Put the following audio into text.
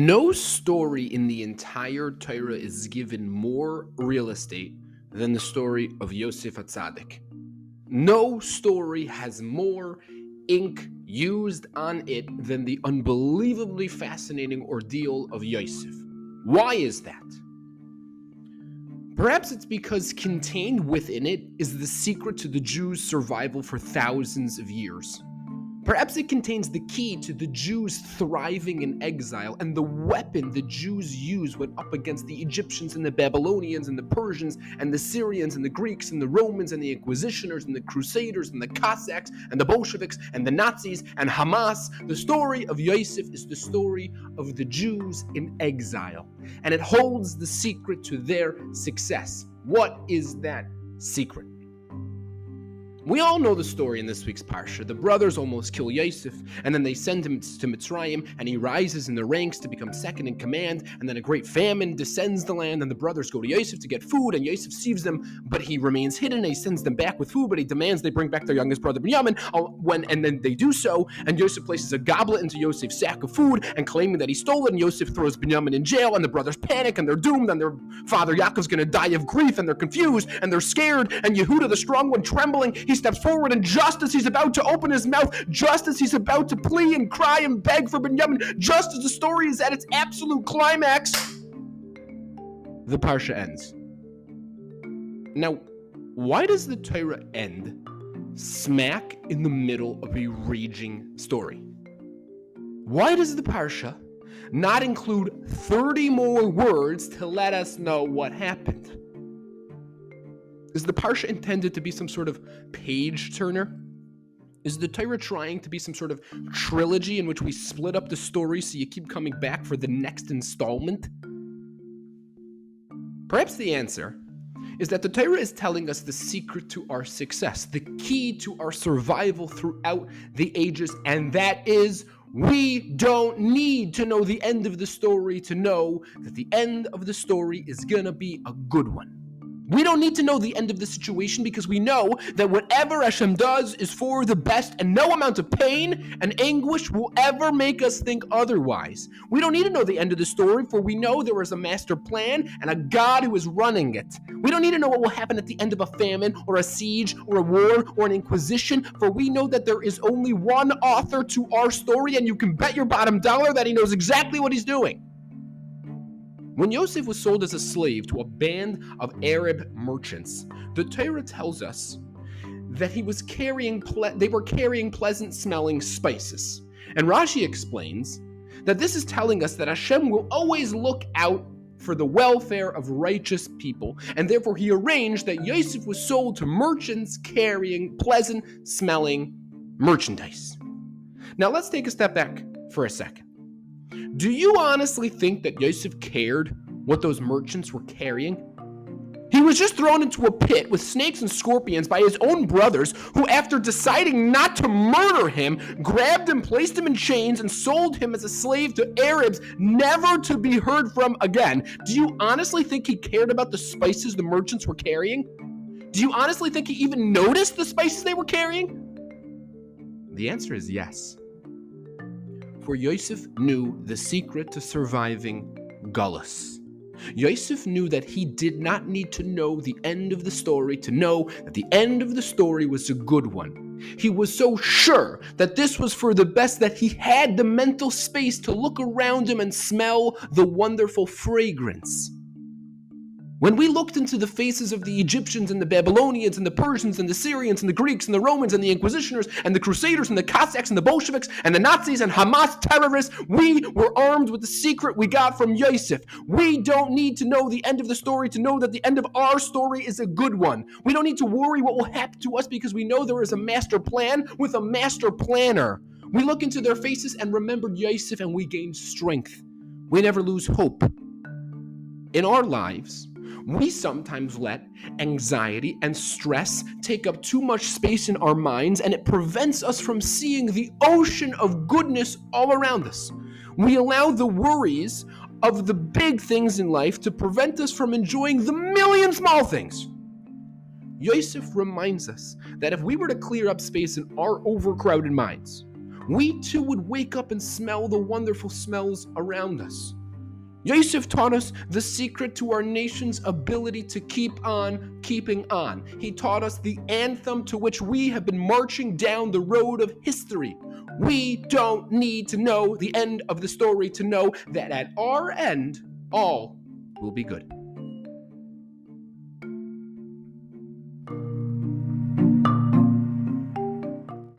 No story in the entire Torah is given more real estate than the story of Yosef HaTzadik. No story has more ink used on it than the unbelievably fascinating ordeal of Yosef. Why is that? Perhaps it's because contained within it is the secret to the Jews' survival for thousands of years. Perhaps it contains the key to the Jews thriving in exile and the weapon the Jews used when up against the Egyptians and the Babylonians and the Persians and the Syrians and the Greeks and the Romans and the Inquisitioners and the Crusaders and the Cossacks and the Bolsheviks and the Nazis and Hamas. The story of Yosef is the story of the Jews in exile, and it holds the secret to their success. What is that secret? We all know the story in this week's Parsha. The brothers almost kill Yosef, and then they send him to Mitzrayim, and he rises in the ranks to become second in command, and then a great famine descends the land, and the brothers go to Yosef to get food, and Yosef sees them, but he remains hidden, and he sends them back with food, but he demands they bring back their youngest brother Binyamin, and then they do so, and Yosef places a goblet into Yosef's sack of food, and claiming that he stole it, and Yosef throws Binyamin in jail, and the brothers panic, and they're doomed, and their father Yaakov's going to die of grief, and they're confused, and they're scared, and Yehuda, the strong one, trembling, he steps forward, and just as he's about to open his mouth, just as he's about to plea and cry and beg for Binyamin, just as the story is at its absolute climax, the Parsha ends. Now, why does the Torah end smack in the middle of a raging story? Why does the Parsha not include 30 more words to let us know what happened? Is the Parsha intended to be some sort of page turner? Is the Torah trying to be some sort of trilogy in which we split up the story so you keep coming back for the next installment? Perhaps the answer is that the Torah is telling us the secret to our success, the key to our survival throughout the ages, and that is we don't need to know the end of the story to know that the end of the story is gonna be a good one. We don't need to know the end of the situation because we know that whatever Hashem does is for the best, and no amount of pain and anguish will ever make us think otherwise. We don't need to know the end of the story, for we know there is a master plan and a God who is running it. We don't need to know what will happen at the end of a famine or a siege or a war or an inquisition, for we know that there is only one author to our story, and you can bet your bottom dollar that he knows exactly what he's doing. When Yosef was sold as a slave to a band of Arab merchants, the Torah tells us that they were carrying pleasant-smelling spices. And Rashi explains that this is telling us that Hashem will always look out for the welfare of righteous people, and therefore he arranged that Yosef was sold to merchants carrying pleasant-smelling merchandise. Now let's take a step back for a second. Do you honestly think that Yosef cared what those merchants were carrying? He was just thrown into a pit with snakes and scorpions by his own brothers, who, after deciding not to murder him, grabbed him, placed him in chains, and sold him as a slave to Arabs, never to be heard from again. Do you honestly think he cared about the spices the merchants were carrying? Do you honestly think he even noticed the spices they were carrying? The answer is yes. For Yosef knew the secret to surviving Galus. Yosef knew that he did not need to know the end of the story to know that the end of the story was a good one. He was so sure that this was for the best that he had the mental space to look around him and smell the wonderful fragrance. When we looked into the faces of the Egyptians and the Babylonians and the Persians and the Syrians and the Greeks and the Romans and the Inquisitioners and the Crusaders and the Cossacks and the Bolsheviks and the Nazis and Hamas terrorists, we were armed with the secret we got from Yosef. We don't need to know the end of the story to know that the end of our story is a good one. We don't need to worry what will happen to us because we know there is a master plan with a master planner. We look into their faces and remembered Yosef, and we gained strength. We never lose hope. In our lives, we sometimes let anxiety and stress take up too much space in our minds, and it prevents us from seeing the ocean of goodness all around us. We allow the worries of the big things in life to prevent us from enjoying the million small things. Yosef reminds us that if we were to clear up space in our overcrowded minds, we too would wake up and smell the wonderful smells around us. Yosef taught us the secret to our nation's ability to keep on keeping on. He taught us the anthem to which we have been marching down the road of history. We don't need to know the end of the story to know that at our end, all will be good.